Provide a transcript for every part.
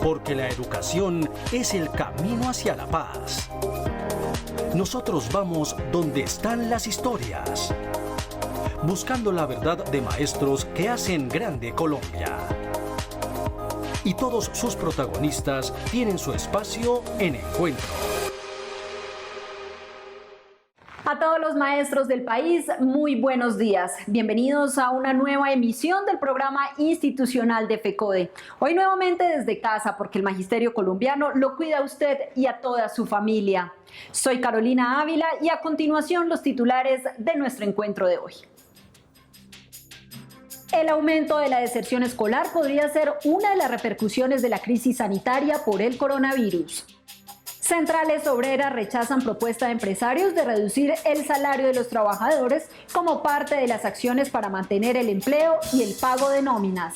porque la educación es el camino hacia la paz. Nosotros vamos donde están las historias, buscando la verdad de maestros que hacen grande Colombia. Y todos sus protagonistas tienen su espacio en Encuentro. A todos los maestros del país, muy buenos días. Bienvenidos a una nueva emisión del programa institucional de FECODE. Hoy nuevamente desde casa, porque el magisterio colombiano lo cuida a usted y a toda su familia. Soy Carolina Ávila y a continuación los titulares de nuestro encuentro de hoy. El aumento de la deserción escolar podría ser una de las repercusiones de la crisis sanitaria por el coronavirus. Centrales obreras rechazan propuesta de empresarios de reducir el salario de los trabajadores como parte de las acciones para mantener el empleo y el pago de nóminas.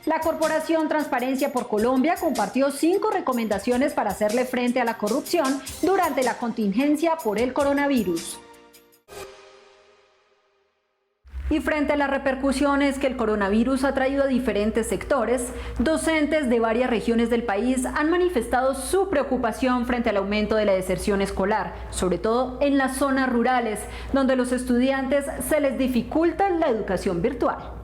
La Corporación Transparencia por Colombia compartió 5 recomendaciones para hacerle frente a la corrupción durante la contingencia por el coronavirus. Y frente a las repercusiones que el coronavirus ha traído a diferentes sectores, docentes de varias regiones del país han manifestado su preocupación frente al aumento de la deserción escolar, sobre todo en las zonas rurales, donde los estudiantes se les dificulta la educación virtual.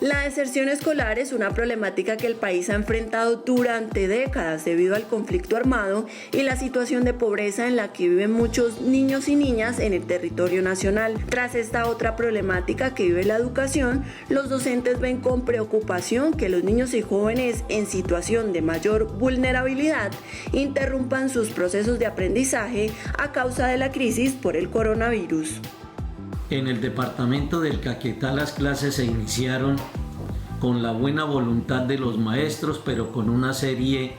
La deserción escolar es una problemática que el país ha enfrentado durante décadas debido al conflicto armado y la situación de pobreza en la que viven muchos niños y niñas en el territorio nacional. Tras esta otra problemática que vive la educación, los docentes ven con preocupación que los niños y jóvenes en situación de mayor vulnerabilidad interrumpan sus procesos de aprendizaje a causa de la crisis por el coronavirus. En el departamento del Caquetá las clases se iniciaron con la buena voluntad de los maestros, pero con una serie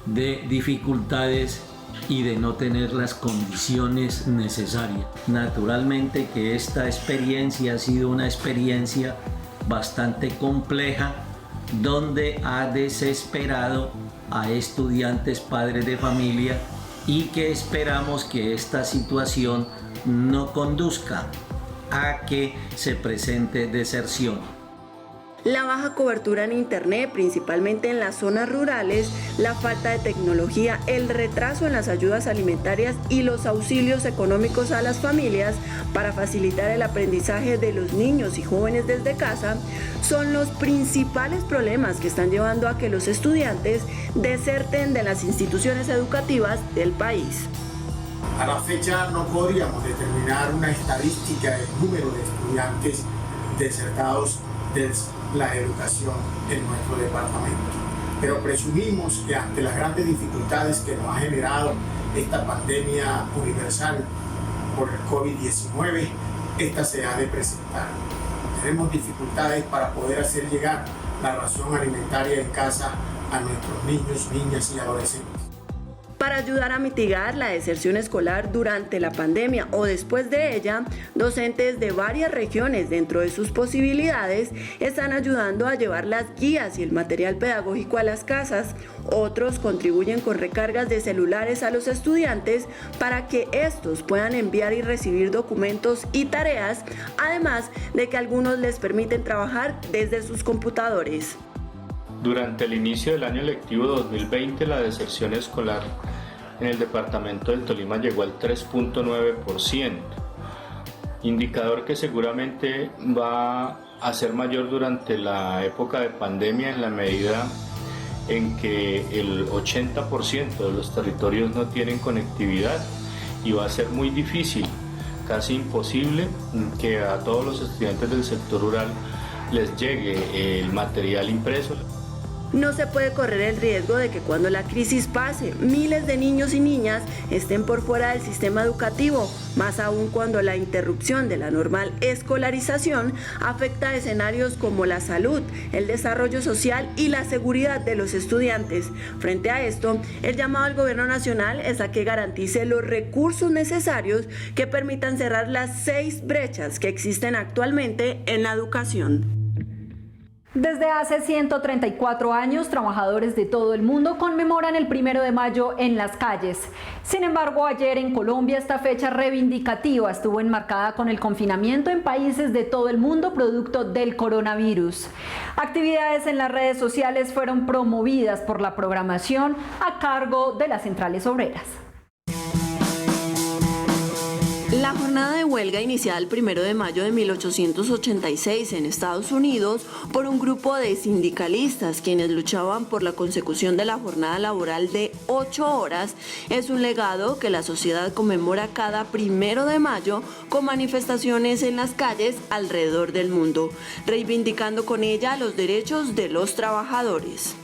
de dificultades y de no tener las condiciones necesarias. Naturalmente que esta experiencia ha sido una experiencia bastante compleja, donde ha desesperado a estudiantes, padres de familia, y que esperamos que esta situación no conduzca a que se presente deserción. La baja cobertura en Internet, principalmente en las zonas rurales, la falta de tecnología, el retraso en las ayudas alimentarias y los auxilios económicos a las familias para facilitar el aprendizaje de los niños y jóvenes desde casa son los principales problemas que están llevando a que los estudiantes deserten de las instituciones educativas del país. A la fecha no podríamos determinar una estadística del número de estudiantes desertados de la educación en nuestro departamento, pero presumimos que ante las grandes dificultades que nos ha generado esta pandemia universal por el COVID-19, esta se ha de presentar. Tenemos dificultades para poder hacer llegar la ración alimentaria en casa a nuestros niños, niñas y adolescentes. Para ayudar a mitigar la deserción escolar durante la pandemia o después de ella, docentes de varias regiones, dentro de sus posibilidades, están ayudando a llevar las guías y el material pedagógico a las casas. Otros contribuyen con recargas de celulares a los estudiantes para que estos puedan enviar y recibir documentos y tareas, además de que algunos les permiten trabajar desde sus computadores. Durante el inicio del año lectivo 2020, la deserción escolar en el departamento del Tolima llegó al 3.9%, indicador que seguramente va a ser mayor durante la época de pandemia en la medida en que el 80% de los territorios no tienen conectividad y va a ser muy difícil, casi imposible, que a todos los estudiantes del sector rural les llegue el material impreso. No se puede correr el riesgo de que cuando la crisis pase, miles de niños y niñas estén por fuera del sistema educativo, más aún cuando la interrupción de la normal escolarización afecta a escenarios como la salud, el desarrollo social y la seguridad de los estudiantes. Frente a esto, el llamado al gobierno nacional es a que garantice los recursos necesarios que permitan cerrar las 6 brechas que existen actualmente en la educación. Desde hace 134 años, trabajadores de todo el mundo conmemoran el 1 de mayo en las calles. Sin embargo, ayer en Colombia esta fecha reivindicativa estuvo enmarcada con el confinamiento en países de todo el mundo producto del coronavirus. Actividades en las redes sociales fueron promovidas por la programación a cargo de las centrales obreras. La jornada de huelga iniciada el 1 de mayo de 1886 en Estados Unidos por un grupo de sindicalistas quienes luchaban por la consecución de la jornada laboral de 8 horas es un legado que la sociedad conmemora cada 1 de mayo con manifestaciones en las calles alrededor del mundo, reivindicando con ella los derechos de los trabajadores.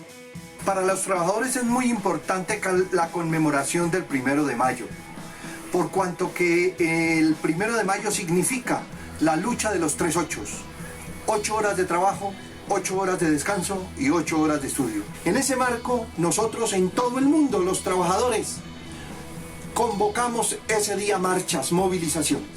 Para los trabajadores es muy importante la conmemoración del 1 de mayo. Por cuanto que el 1 de mayo significa la lucha de los 3 ochos. 8 horas de trabajo, 8 horas de descanso y 8 horas de estudio. En ese marco, nosotros en todo el mundo, los trabajadores, convocamos ese día marchas, movilizaciones.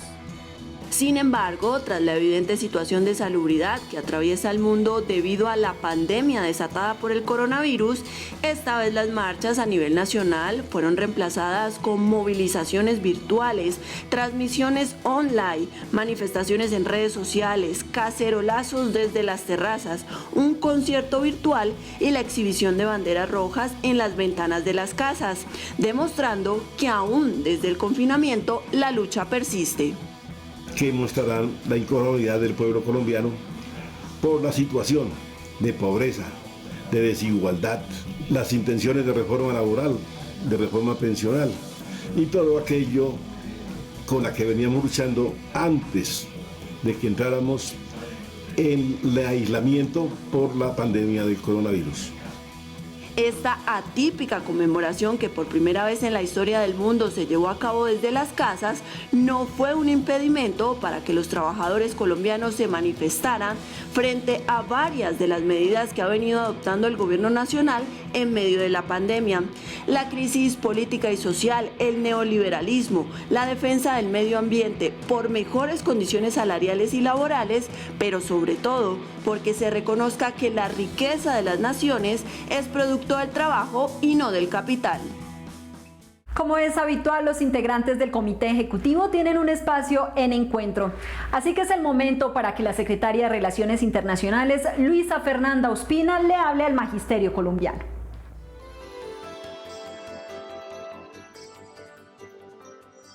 Sin embargo, tras la evidente situación de salubridad que atraviesa el mundo debido a la pandemia desatada por el coronavirus, esta vez las marchas a nivel nacional fueron reemplazadas con movilizaciones virtuales, transmisiones online, manifestaciones en redes sociales, cacerolazos desde las terrazas, un concierto virtual y la exhibición de banderas rojas en las ventanas de las casas, demostrando que aún desde el confinamiento la lucha persiste. Que mostrarán la inconformidad del pueblo colombiano por la situación de pobreza, de desigualdad, las intenciones de reforma laboral, de reforma pensional y todo aquello con la que veníamos luchando antes de que entráramos en el aislamiento por la pandemia del coronavirus. Esta atípica conmemoración que por primera vez en la historia del mundo se llevó a cabo desde las casas no fue un impedimento para que los trabajadores colombianos se manifestaran frente a varias de las medidas que ha venido adoptando el gobierno nacional en medio de la pandemia. La crisis política y social, el neoliberalismo, la defensa del medio ambiente por mejores condiciones salariales y laborales, pero sobre todo porque se reconozca que la riqueza de las naciones es producto del trabajo y no del capital. Como es habitual, los integrantes del Comité Ejecutivo tienen un espacio en encuentro. Así que es el momento para que la secretaria de Relaciones Internacionales, Luisa Fernanda Ospina, le hable al magisterio colombiano.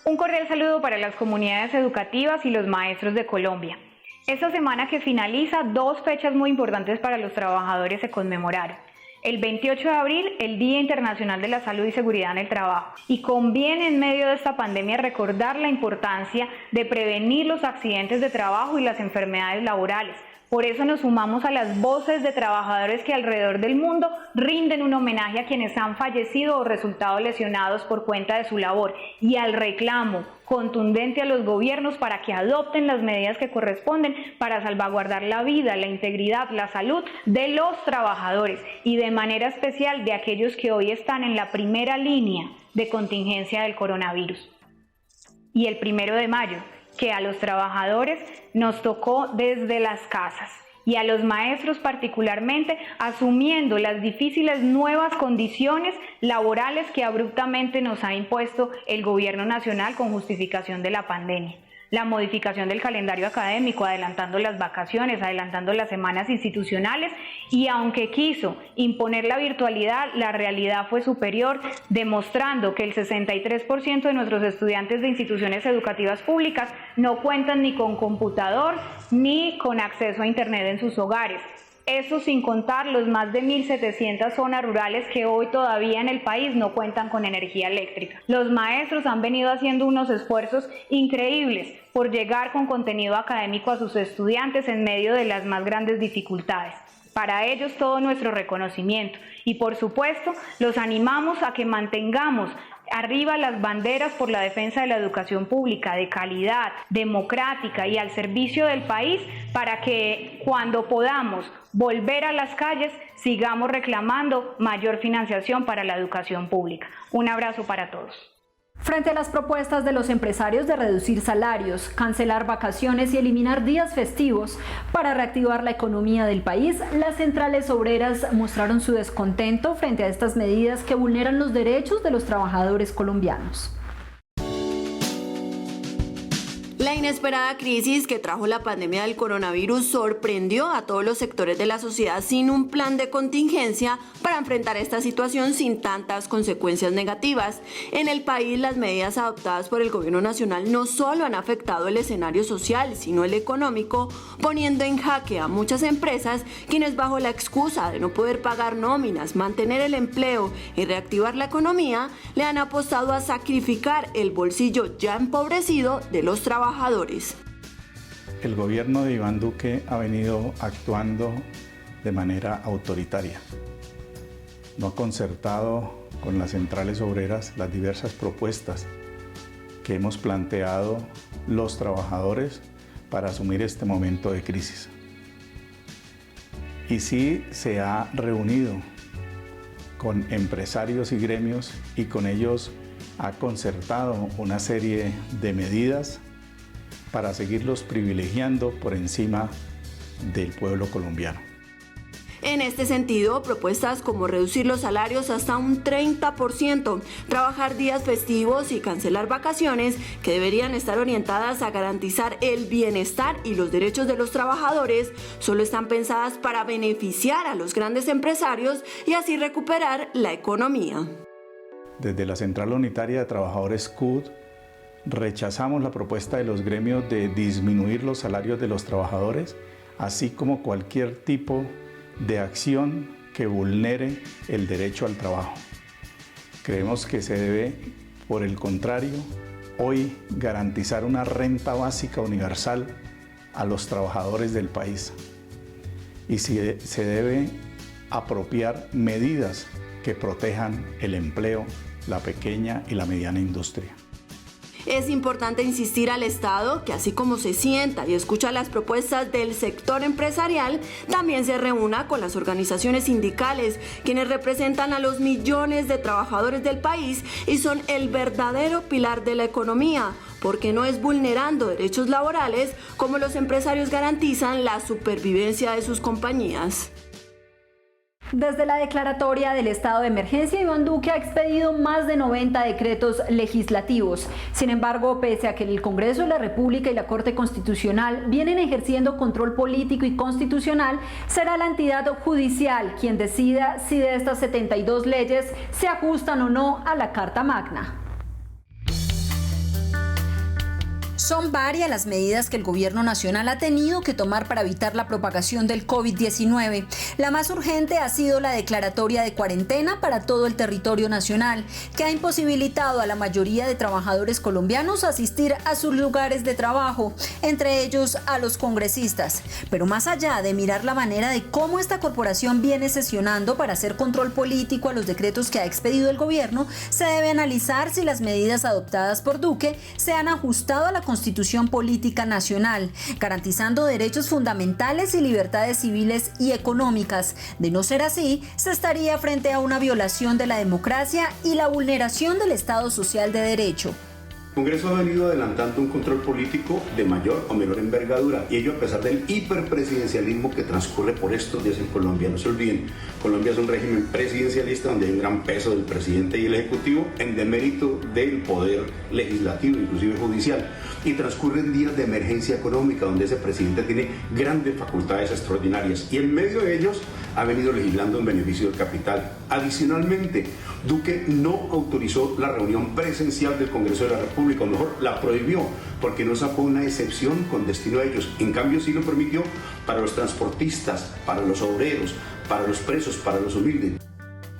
Un cordial saludo para las comunidades educativas y los maestros de Colombia. Esta semana que finaliza, 2 fechas muy importantes para los trabajadores se conmemoraron. El 28 de abril, el Día Internacional de la Salud y Seguridad en el Trabajo. Y conviene en medio de esta pandemia recordar la importancia de prevenir los accidentes de trabajo y las enfermedades laborales. Por eso nos sumamos a las voces de trabajadores que alrededor del mundo rinden un homenaje a quienes han fallecido o resultado lesionados por cuenta de su labor y al reclamo contundente a los gobiernos para que adopten las medidas que corresponden para salvaguardar la vida, la integridad, la salud de los trabajadores y de manera especial de aquellos que hoy están en la primera línea de contingencia del coronavirus. Y el 1 de mayo, que a los trabajadores nos tocó desde las casas y a los maestros particularmente asumiendo las difíciles nuevas condiciones laborales que abruptamente nos ha impuesto el gobierno nacional con justificación de la pandemia. La modificación del calendario académico, adelantando las vacaciones, adelantando las semanas institucionales y aunque quiso imponer la virtualidad, la realidad fue superior, demostrando que el 63% de nuestros estudiantes de instituciones educativas públicas no cuentan ni con computador ni con acceso a internet en sus hogares. Eso sin contar los más de 1.700 zonas rurales que hoy todavía en el país no cuentan con energía eléctrica. Los maestros han venido haciendo unos esfuerzos increíbles por llegar con contenido académico a sus estudiantes en medio de las más grandes dificultades. Para ellos todo nuestro reconocimiento y por supuesto los animamos a que mantengamos arriba las banderas por la defensa de la educación pública de calidad, democrática y al servicio del país para que cuando podamos volver a las calles sigamos reclamando mayor financiación para la educación pública. Un abrazo para todos. Frente a las propuestas de los empresarios de reducir salarios, cancelar vacaciones y eliminar días festivos para reactivar la economía del país, las centrales obreras mostraron su descontento frente a estas medidas que vulneran los derechos de los trabajadores colombianos. La inesperada crisis que trajo la pandemia del coronavirus sorprendió a todos los sectores de la sociedad sin un plan de contingencia para enfrentar esta situación sin tantas consecuencias negativas. En el país, las medidas adoptadas por el gobierno nacional no solo han afectado el escenario social, sino el económico, poniendo en jaque a muchas empresas, quienes bajo la excusa de no poder pagar nóminas, mantener el empleo y reactivar la economía, le han apostado a sacrificar el bolsillo ya empobrecido de los trabajadores. El gobierno de Iván Duque ha venido actuando de manera autoritaria. No ha concertado con las centrales obreras las diversas propuestas que hemos planteado los trabajadores para asumir este momento de crisis. Y sí se ha reunido con empresarios y gremios y con ellos ha concertado una serie de medidas para seguirlos privilegiando por encima del pueblo colombiano. En este sentido, propuestas como reducir los salarios hasta un 30%, trabajar días festivos y cancelar vacaciones, que deberían estar orientadas a garantizar el bienestar y los derechos de los trabajadores, solo están pensadas para beneficiar a los grandes empresarios y así recuperar la economía. Desde la Central Unitaria de Trabajadores CUT, rechazamos la propuesta de los gremios de disminuir los salarios de los trabajadores, así como cualquier tipo de acción que vulnere el derecho al trabajo. Creemos que se debe, por el contrario, hoy garantizar una renta básica universal a los trabajadores del país y se debe apropiar medidas que protejan el empleo, la pequeña y la mediana industria. Es importante insistir al Estado que así como se sienta y escucha las propuestas del sector empresarial, también se reúna con las organizaciones sindicales, quienes representan a los millones de trabajadores del país y son el verdadero pilar de la economía, porque no es vulnerando derechos laborales como los empresarios garantizan la supervivencia de sus compañías. Desde la declaratoria del estado de emergencia, Iván Duque ha expedido más de 90 decretos legislativos. Sin embargo, pese a que el Congreso de la República y la Corte Constitucional vienen ejerciendo control político y constitucional, será la entidad judicial quien decida si de estas 72 leyes se ajustan o no a la Carta Magna. Son varias las medidas que el gobierno nacional ha tenido que tomar para evitar la propagación del COVID-19. La más urgente ha sido la declaratoria de cuarentena para todo el territorio nacional, que ha imposibilitado a la mayoría de trabajadores colombianos asistir a sus lugares de trabajo, entre ellos a los congresistas. Pero más allá de mirar la manera de cómo esta corporación viene sesionando para hacer control político a los decretos que ha expedido el gobierno, se debe analizar si las medidas adoptadas por Duque se han ajustado a la Constitución Política Nacional, garantizando derechos fundamentales y libertades civiles y económicas. De no ser así, se estaría frente a una violación de la democracia y la vulneración del Estado Social de Derecho. El Congreso ha venido adelantando un control político de mayor o menor envergadura, y ello a pesar del hiperpresidencialismo que transcurre por estos días en Colombia. No se olviden, Colombia es un régimen presidencialista donde hay un gran peso del presidente y el ejecutivo en demérito del poder legislativo, inclusive judicial, y transcurren días de emergencia económica donde ese presidente tiene grandes facultades extraordinarias y en medio de ellos ha venido legislando en beneficio del capital. Adicionalmente, Duque no autorizó la reunión presencial del Congreso de la República, o mejor, la prohibió, porque no sacó una excepción con destino a ellos. En cambio, sí lo permitió para los transportistas, para los obreros, para los presos, para los humildes.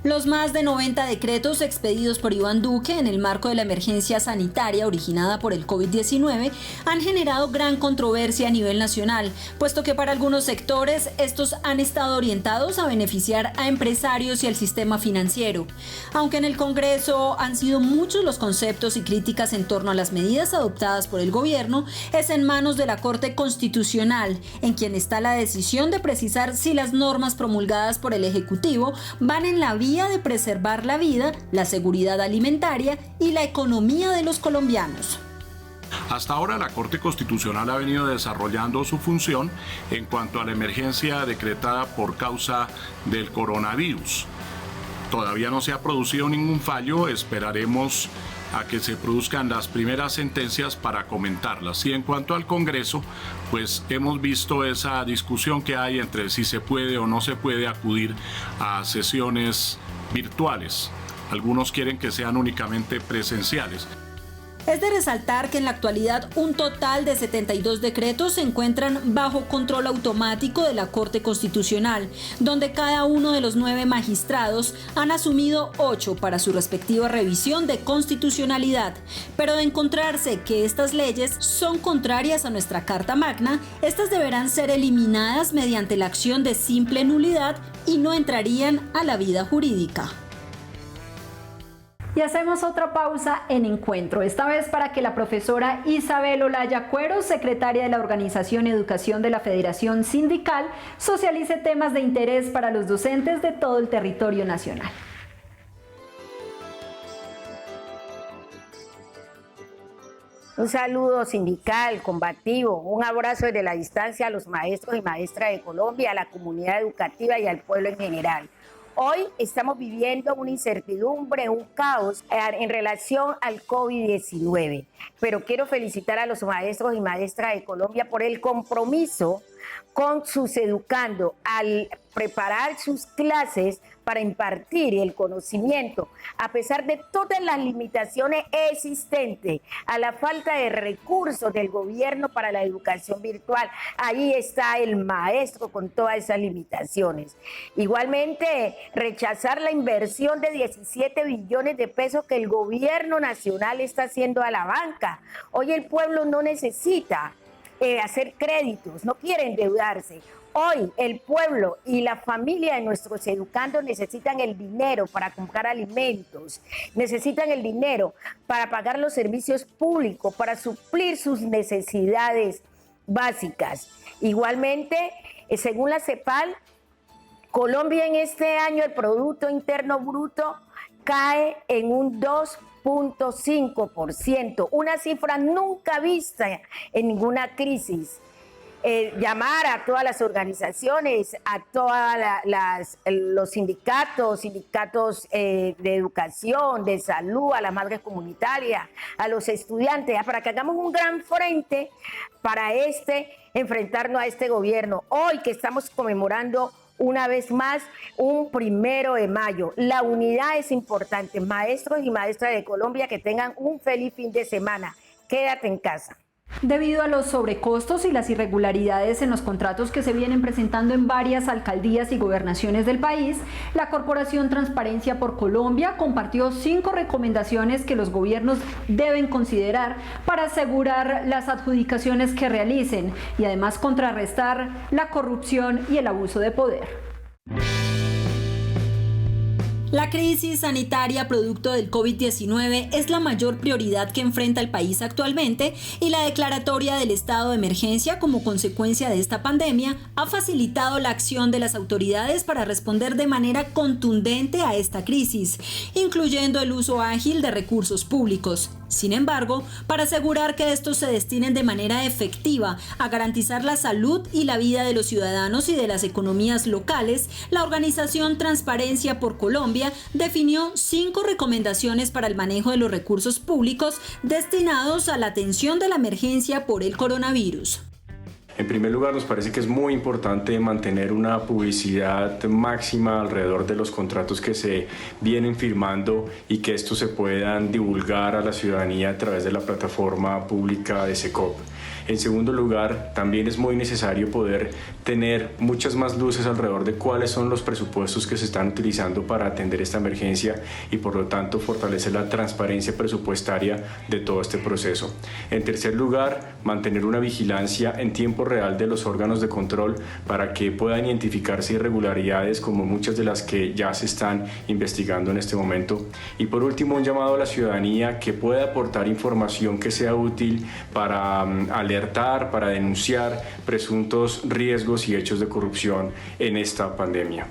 Los más de 90 decretos expedidos por Iván Duque en el marco de la emergencia sanitaria originada por el COVID-19 han generado gran controversia a nivel nacional, puesto que para algunos sectores estos han estado orientados a beneficiar a empresarios y al sistema financiero. Aunque en el Congreso han sido muchos los conceptos y críticas en torno a las medidas adoptadas por el gobierno, es en manos de la Corte Constitucional, en quien está la decisión de precisar si las normas promulgadas por el Ejecutivo van en la vía garantía de preservar la vida, la seguridad alimentaria y la economía de los colombianos. Hasta ahora la Corte Constitucional ha venido desarrollando su función en cuanto a la emergencia decretada por causa del coronavirus. Todavía no se ha producido ningún fallo, esperaremos a que se produzcan las primeras sentencias para comentarlas. Y en cuanto al Congreso, pues hemos visto esa discusión que hay entre si se puede o no se puede acudir a sesiones virtuales. Algunos quieren que sean únicamente presenciales. Es de resaltar que en la actualidad un total de 72 decretos se encuentran bajo control automático de la Corte Constitucional, donde cada uno de los 9 magistrados han asumido 8 para su respectiva revisión de constitucionalidad. Pero de encontrarse que estas leyes son contrarias a nuestra Carta Magna, estas deberán ser eliminadas mediante la acción de simple nulidad y no entrarían a la vida jurídica. Y hacemos otra pausa en Encuentro, esta vez para que la profesora Isabel Olaya Cuero, secretaria de la Organización Educación de la Federación Sindical, socialice temas de interés para los docentes de todo el territorio nacional. Un saludo sindical, combativo, un abrazo desde la distancia a los maestros y maestras de Colombia, a la comunidad educativa y al pueblo en general. Hoy estamos viviendo una incertidumbre, un caos en relación al COVID-19, pero quiero felicitar a los maestros y maestras de Colombia por el compromiso con sus educandos al preparar sus clases para impartir el conocimiento, a pesar de todas las limitaciones existentes, a la falta de recursos del gobierno para la educación virtual. Ahí está el maestro con todas esas limitaciones. Igualmente, rechazar la inversión de 17 billones de pesos que el gobierno nacional está haciendo a la banca. Hoy el pueblo no necesita hacer créditos, no quiere endeudarse. Hoy el pueblo y la familia de nuestros educandos necesitan el dinero para comprar alimentos, necesitan el dinero para pagar los servicios públicos, para suplir sus necesidades básicas. Igualmente, según la CEPAL, Colombia en este año el Producto Interno Bruto cae en un 2.5%, una cifra nunca vista en ninguna crisis. Llamar a todas las organizaciones, a todos los sindicatos de educación, de salud, a las madres comunitarias, a los estudiantes, para que hagamos un gran frente para enfrentarnos a este gobierno. Hoy que estamos conmemorando una vez más un 1 de mayo. La unidad es importante. Maestros y maestras de Colombia, que tengan un feliz fin de semana. Quédate en casa. Debido a los sobrecostos y las irregularidades en los contratos que se vienen presentando en varias alcaldías y gobernaciones del país, la Corporación Transparencia por Colombia compartió 5 recomendaciones que los gobiernos deben considerar para asegurar las adjudicaciones que realicen y además contrarrestar la corrupción y el abuso de poder. La crisis sanitaria producto del COVID-19 es la mayor prioridad que enfrenta el país actualmente y la declaratoria del estado de emergencia como consecuencia de esta pandemia ha facilitado la acción de las autoridades para responder de manera contundente a esta crisis, incluyendo el uso ágil de recursos públicos. Sin embargo, para asegurar que estos se destinen de manera efectiva a garantizar la salud y la vida de los ciudadanos y de las economías locales, la organización Transparencia por Colombia definió 5 recomendaciones para el manejo de los recursos públicos destinados a la atención de la emergencia por el coronavirus. En primer lugar, nos parece que es muy importante mantener una publicidad máxima alrededor de los contratos que se vienen firmando y que estos se puedan divulgar a la ciudadanía a través de la plataforma pública de SECOP. En segundo lugar, también es muy necesario poder tener muchas más luces alrededor de cuáles son los presupuestos que se están utilizando para atender esta emergencia y por lo tanto fortalecer la transparencia presupuestaria de todo este proceso. En tercer lugar, mantener una vigilancia en tiempo real de los órganos de control para que puedan identificarse irregularidades como muchas de las que ya se están investigando en este momento. Y por último, un llamado a la ciudadanía que pueda aportar información que sea útil para alertar, para denunciar presuntos riesgos y hechos de corrupción en esta pandemia.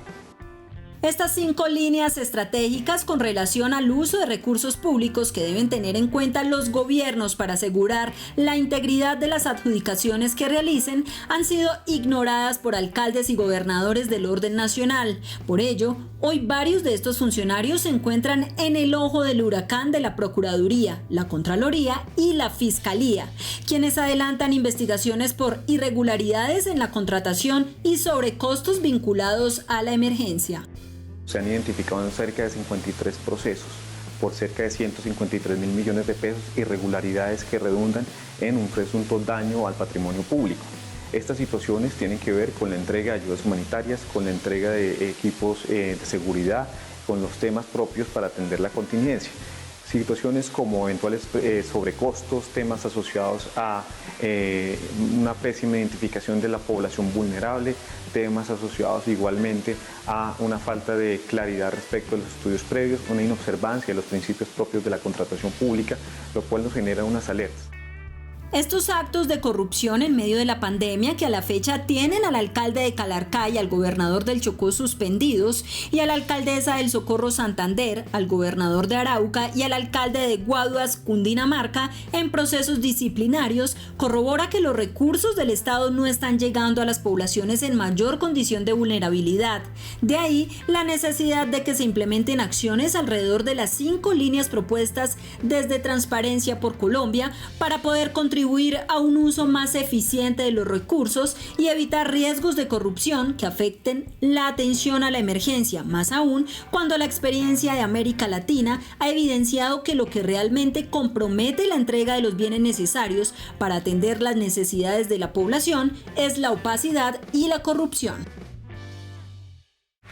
Estas 5 líneas estratégicas con relación al uso de recursos públicos que deben tener en cuenta los gobiernos para asegurar la integridad de las adjudicaciones que realicen han sido ignoradas por alcaldes y gobernadores del orden nacional. Por ello, hoy varios de estos funcionarios se encuentran en el ojo del huracán de la Procuraduría, la Contraloría y la Fiscalía, quienes adelantan investigaciones por irregularidades en la contratación y sobrecostos vinculados a la emergencia. Se han identificado cerca de 53 procesos por cerca de 153.000 millones de pesos, irregularidades que redundan en un presunto daño al patrimonio público. Estas situaciones tienen que ver con la entrega de ayudas humanitarias, con la entrega de equipos de seguridad, con los temas propios para atender la contingencia. Situaciones como eventuales sobrecostos, temas asociados a una pésima identificación de la población vulnerable, temas asociados igualmente a una falta de claridad respecto a los estudios previos, una inobservancia de los principios propios de la contratación pública, lo cual nos genera unas alertas. Estos actos de corrupción en medio de la pandemia que a la fecha tienen al alcalde de Calarcá y al gobernador del Chocó suspendidos y a la alcaldesa del Socorro Santander, al gobernador de Arauca y al alcalde de Guaduas, Cundinamarca, en procesos disciplinarios, corrobora que los recursos del Estado no están llegando a las poblaciones en mayor condición de vulnerabilidad. De ahí la necesidad de que se implementen acciones alrededor de las 5 líneas propuestas desde Transparencia por Colombia para poder contribuir a un uso más eficiente de los recursos y evitar riesgos de corrupción que afecten la atención a la emergencia, más aún cuando la experiencia de América Latina ha evidenciado que lo que realmente compromete la entrega de los bienes necesarios para atender las necesidades de la población es la opacidad y la corrupción.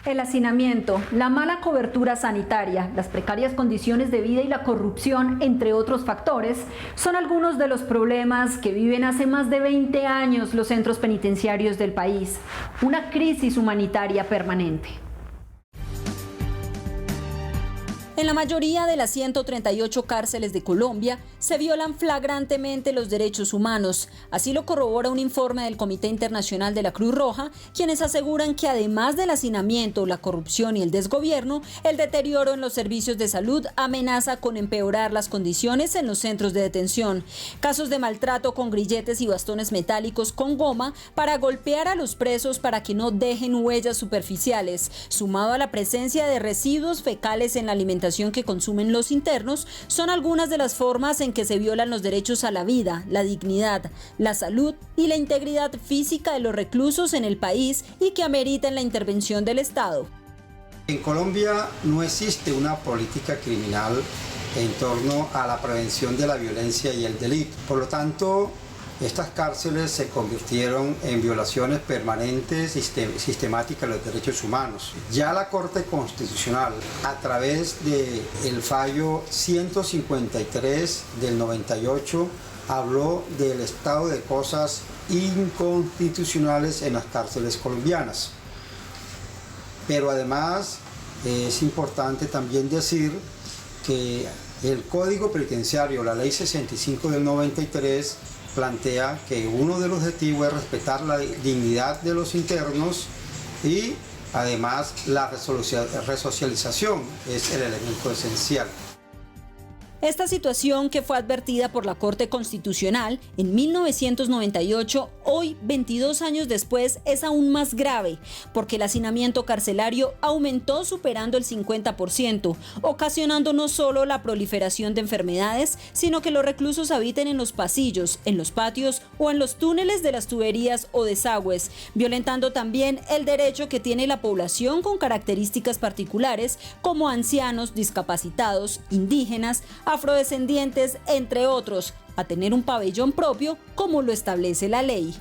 El hacinamiento, la mala cobertura sanitaria, las precarias condiciones de vida y la corrupción, entre otros factores, son algunos de los problemas que viven hace más de 20 años los centros penitenciarios del país. Una crisis humanitaria permanente. En la mayoría de las 138 cárceles de Colombia se violan flagrantemente los derechos humanos. Así lo corrobora un informe del Comité Internacional de la Cruz Roja, quienes aseguran que además del hacinamiento, la corrupción y el desgobierno, el deterioro en los servicios de salud amenaza con empeorar las condiciones en los centros de detención. Casos de maltrato con grilletes y bastones metálicos con goma para golpear a los presos para que no dejen huellas superficiales, sumado a la presencia de residuos fecales en la alimentación que consumen los internos, son algunas de las formas en que se violan los derechos a la vida, la dignidad, la salud y la integridad física de los reclusos en el país y que ameritan la intervención del Estado. En Colombia no existe una política criminal en torno a la prevención de la violencia y el delito. Por lo tanto, estas cárceles se convirtieron en violaciones permanentes y sistemáticas de los derechos humanos. Ya la Corte Constitucional, a través del fallo 153 del 98, habló del estado de cosas inconstitucionales en las cárceles colombianas. Pero además es importante también decir que el Código Penitenciario, la Ley 65 del 93, plantea que uno de los objetivos es respetar la dignidad de los internos y además la resocialización es el elemento esencial. Esta situación, que fue advertida por la Corte Constitucional en 1998, hoy, 22 años después, es aún más grave, porque el hacinamiento carcelario aumentó superando el 50%, ocasionando no solo la proliferación de enfermedades, sino que los reclusos habiten en los pasillos, en los patios o en los túneles de las tuberías o desagües, violentando también el derecho que tiene la población con características particulares como ancianos, discapacitados, indígenas, afrodescendientes, entre otros, a tener un pabellón propio como lo establece la ley.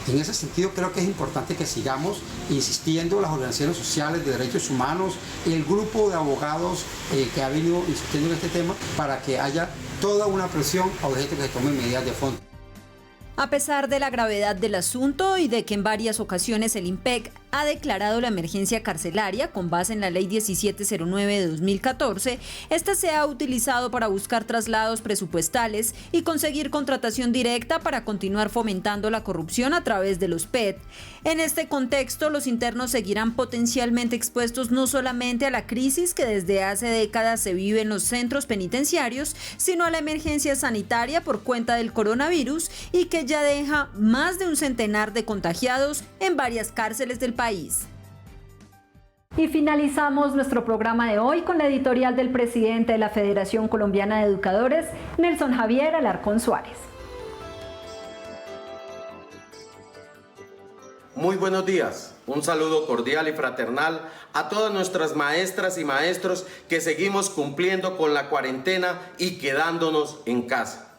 En ese sentido, creo que es importante que sigamos insistiendo, las organizaciones sociales de derechos humanos, el grupo de abogados que ha venido insistiendo en este tema, para que haya toda una presión a objeto que se tomen medidas de fondo. A pesar de la gravedad del asunto y de que en varias ocasiones el IMPEC ha declarado la emergencia carcelaria con base en la Ley 1709 de 2014. Esta se ha utilizado para buscar traslados presupuestales y conseguir contratación directa para continuar fomentando la corrupción a través de los PET. En este contexto, los internos seguirán potencialmente expuestos no solamente a la crisis que desde hace décadas se vive en los centros penitenciarios, sino a la emergencia sanitaria por cuenta del coronavirus y que ya deja más de un centenar de contagiados en varias cárceles del país. Y finalizamos nuestro programa de hoy con la editorial del presidente de la Federación Colombiana de Educadores, Nelson Javier Alarcón Suárez. Muy buenos días, un saludo cordial y fraternal a todas nuestras maestras y maestros que seguimos cumpliendo con la cuarentena y quedándonos en casa.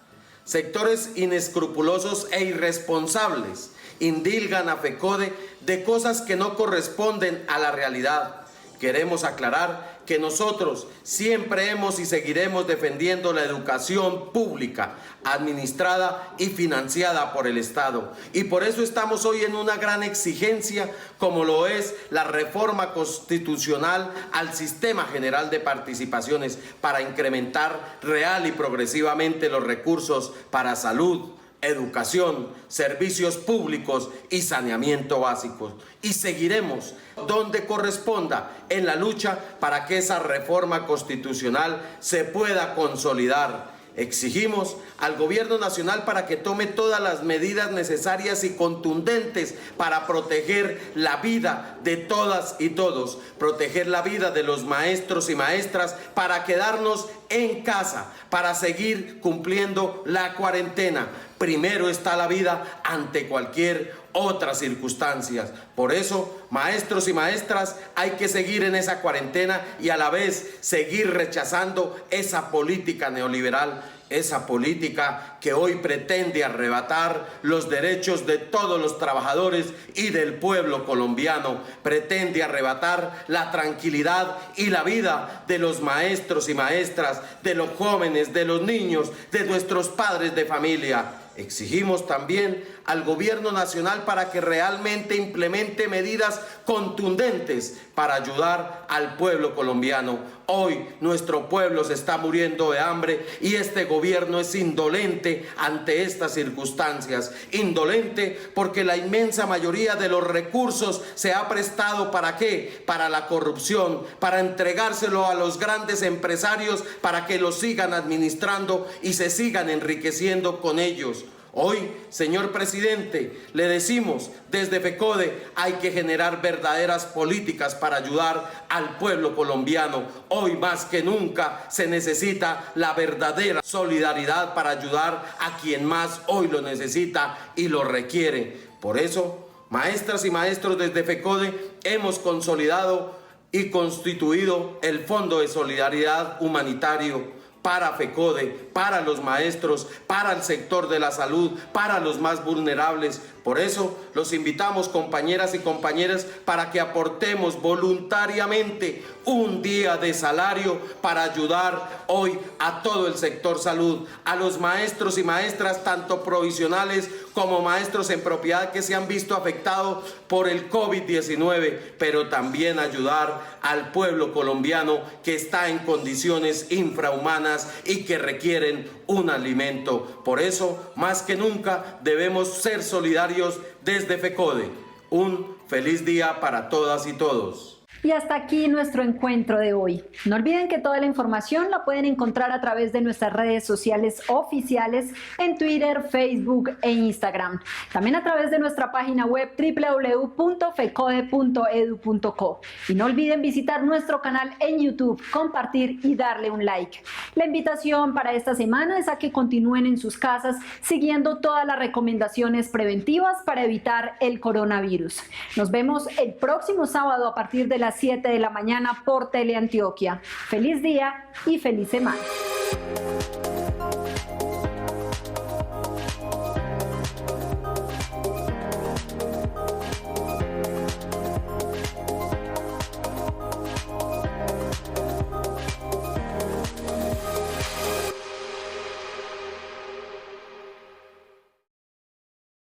Sectores inescrupulosos e irresponsables indilgan a FECODE de cosas que no corresponden a la realidad. Queremos aclarar que nosotros siempre hemos y seguiremos defendiendo la educación pública, administrada y financiada por el Estado. Y por eso estamos hoy en una gran exigencia, como lo es la reforma constitucional al Sistema General de Participaciones para incrementar real y progresivamente los recursos para salud, educación, servicios públicos y saneamiento básicos. Y seguiremos donde corresponda en la lucha para que esa reforma constitucional se pueda consolidar. Exigimos al Gobierno Nacional para que tome todas las medidas necesarias y contundentes para proteger la vida de todas y todos, proteger la vida de los maestros y maestras para quedarnos en casa, para seguir cumpliendo la cuarentena. Primero está la vida ante cualquier otras circunstancias. Por eso, maestros y maestras, hay que seguir en esa cuarentena y a la vez seguir rechazando esa política neoliberal, esa política que hoy pretende arrebatar los derechos de todos los trabajadores y del pueblo colombiano, pretende arrebatar la tranquilidad y la vida de los maestros y maestras, de los jóvenes, de los niños, de nuestros padres de familia. Exigimos también al Gobierno Nacional para que realmente implemente medidas contundentes para ayudar al pueblo colombiano. Hoy nuestro pueblo se está muriendo de hambre y este gobierno es indolente ante estas circunstancias. Indolente porque la inmensa mayoría de los recursos se ha prestado ¿para qué? Para la corrupción, para entregárselo a los grandes empresarios para que lo sigan administrando y se sigan enriqueciendo con ellos. Hoy, señor presidente, le decimos desde FECODE hay que generar verdaderas políticas para ayudar al pueblo colombiano. Hoy más que nunca se necesita la verdadera solidaridad para ayudar a quien más hoy lo necesita y lo requiere. Por eso, maestras y maestros desde FECODE hemos consolidado y constituido el Fondo de Solidaridad Humanitario para FECODE, para los maestros, para el sector de la salud, para los más vulnerables. Por eso los invitamos, compañeras y compañeros, para que aportemos voluntariamente un día de salario para ayudar hoy a todo el sector salud, a los maestros y maestras, tanto provisionales como maestros en propiedad que se han visto afectados por el COVID-19, pero también ayudar al pueblo colombiano que está en condiciones infrahumanas y que requieren un alimento. Por eso, más que nunca, debemos ser solidarios desde FECODE. Un feliz día para todas y todos. Y hasta aquí nuestro encuentro de hoy. No olviden que toda la información la pueden encontrar a través de nuestras redes sociales oficiales en Twitter, Facebook e Instagram. También a través de nuestra página web www.fecode.edu.co. Y no olviden visitar nuestro canal en YouTube, compartir y darle un like. La invitación para esta semana es a que continúen en sus casas siguiendo todas las recomendaciones preventivas para evitar el coronavirus. Nos vemos el próximo sábado a partir de las 7 de la mañana por Teleantioquia. Feliz día y feliz semana.